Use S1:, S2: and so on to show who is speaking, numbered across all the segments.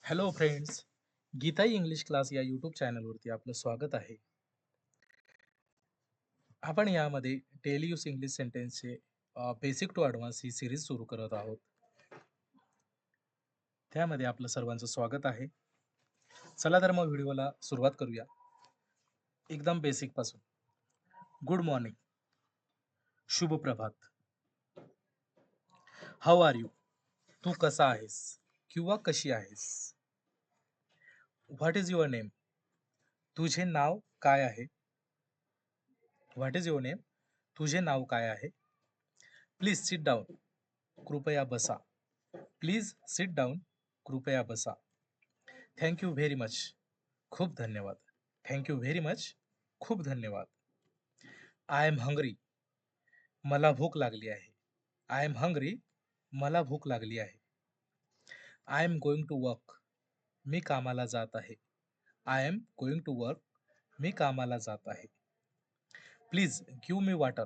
S1: Hello friends, Geetai English class या YouTube चॅनलवरती आपलं स्वागत आहे. आपण यामध्ये डेली यूज इंग्लिश सेंटेन्सचे बेसिक टू ॲडव्हान्स ही सीरीज सुरू करत आहोत. त्यामध्ये आपलं सर्वांचं स्वागत आहे. चला तर मग व्हिडिओला सुरुवात करूया. एकदम बेसिक पासून. गुड मॉर्निंग, शुभ प्रभात. How are you? तू कसा आहेस किंवा कशी आहेस? What is your name? तुझे नाव काय आहे? What is your name? तुझे नाव काय आहे? Please sit down. कृपया बसा. Please sit down. कृपया बसा. Thank you very much. खूप धन्यवाद. Thank you very much. खूप धन्यवाद. I am hungry. मला भूक लागली आहे. I am hungry. मला भूक लागली आहे. I am going to work. मी कामाला जात आहे. I am going to work. मी कामाला जात आहे. Please give me water.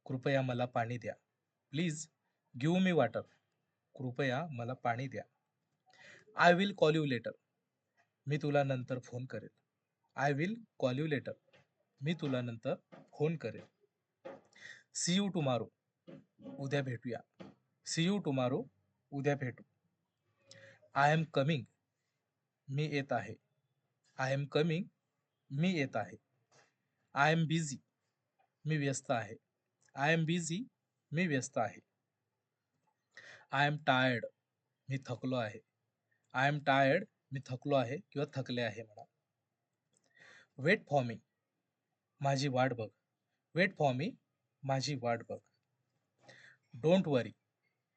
S1: कृपया मला पाणी द्या. Please give me water. कृपया मला पाणी द्या. I will call you later. मी तुला नंतर फोन करेल. I will call you later. मी तुला नंतर फोन करेल. See you tomorrow. उद्या भेटूया. See you tomorrow. उद्या भेटू. I am coming. मी येत आहे. I am coming. मी येत आहे. I am busy. मी व्यस्त आहे. I am busy. मी व्यस्त आहे. I am tired. मी थकलो आहे. I am tired. मी थकलो आहे किंवा थकले आहे म्हणा. Wait for me. माझी वाट बघ. Wait for me. माझी वाट बघ. Don't worry.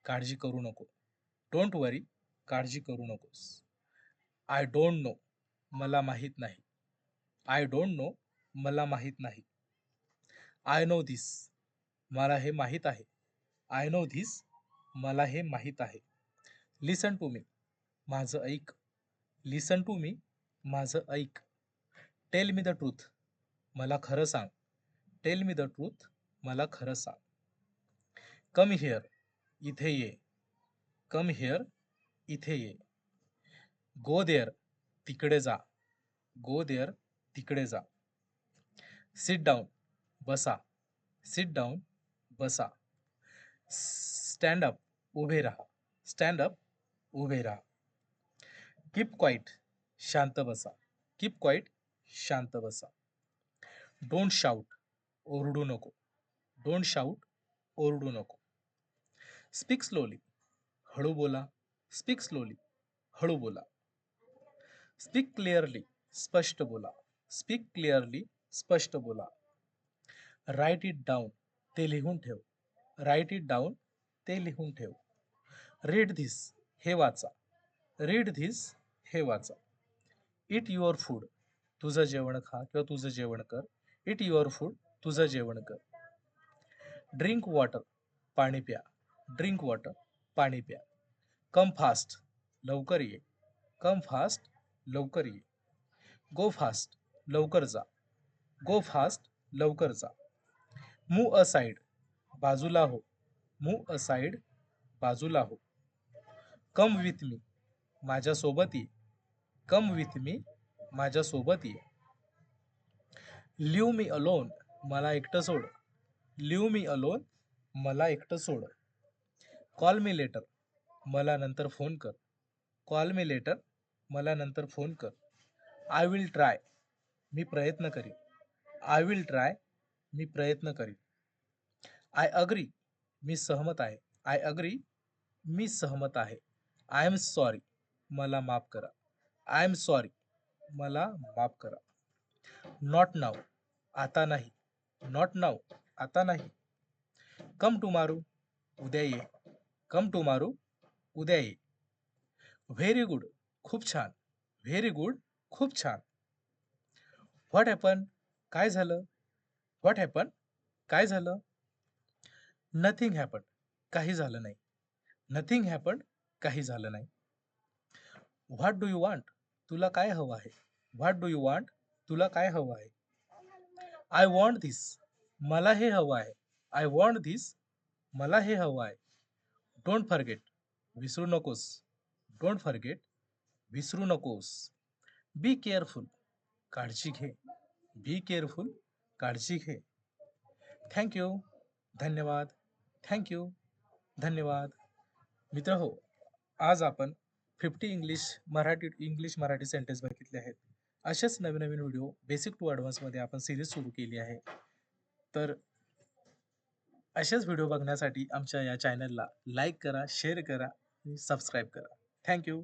S1: काळजी करू नको. Don't worry. काळजी करू नकोस. I don't know. मला माहीत नाही. I don't know. मला माहीत नाही. I know this. मला हे माहीत आहे. I know this. मला हे माहीत आहे. Listen to me. माझं ऐक. Listen to me. माझं ऐक. Tell me the truth. मला खरं सांग. Tail me the truth. मला खरं सांग. Come here. इथे ये. Come here. इथे ये. Go there. तिकडे जा. Go there. तिकडे जा. Sit down. बसा. Sit down. बसा. Stand up. उभे राहा. Stand up. उभे राहा. Keep quiet. शांत बसा. Keep quiet. शांत बसा. Don't shout. ओरडू नको. Don't shout. ओरडू नको. Speak slowly. हळू बोला. Speak slowly. हळू बोला. Speak clearly. स्पष्ट बोला. Speak clearly. स्पष्ट बोला. Write it down. ते लिहून ठेव. Write it down. ते लिहून ठेव. Read this. हे वाचा. Read this. हे वाचा. Eat your food. तुझं जेवण खा किंवा तुझं जेवण कर. Eat your food. तुझं जेवण कर. Drink water. पाणी प्या. Drink water. पाणी प्या. Come fast. लवकर ये. Come fast. लवकर ये. Go fast. लवकर जा. Go fast. लवकर जा. Move aside. बाजूला हो. Move aside. बाजूला हो. Come with me. माझ्यासोबत ये. Come with me. माझ्यासोबत ये. Leave me alone. मला एकटं सोड. Leave me alone. मला एकटं सोड. Call me later. मला नंतर फोन कर. Call me later. मला नंतर फोन कर. I will try. मी प्रयत्न करीन. I will try. मी प्रयत्न करीन. I agree. मी सहमत आहे. I agree. मी सहमत आहे. I am sorry. मला माफ करा. I am sorry. मला माफ करा. Not now. आता नाही. Not now. आता नाही. Come tomorrow. उद्या ये. Come tomorrow. उद्या ये. Very good. खूप छान. Very good. खूप छान. What happen. काय झालं? What happen. काय झालं? Nothing happen. काही झालं नाही. Nothing happen. काही झालं नाही. What do you want. तुला काय हवं आहे? What do you want. तुला काय हवं आहे? I want this. मला हे हवं आहे. I want this. मला हे हवं आहे. Don't forget. विसरू नकोस. Don't forget. विसरू नकोस. Be careful. काळजी घे. Be careful. काळजी घे. Thank you. धन्यवाद. Thank you. धन्यवाद. मित्र हो, आज आपण 50 इंग्लिश मराठी सेंटेन्स बघितले आहेत. असेच नवीन नवीन व्हिडिओ बेसिक टू ॲडव्हान्समध्ये आपण सिरीज सुरू केली आहे. तर असेच व्हिडिओ बघण्यासाठी आमच्या या चॅनलला लाईक करा, शेअर करा आणि सबस्क्राईब करा. Thank you.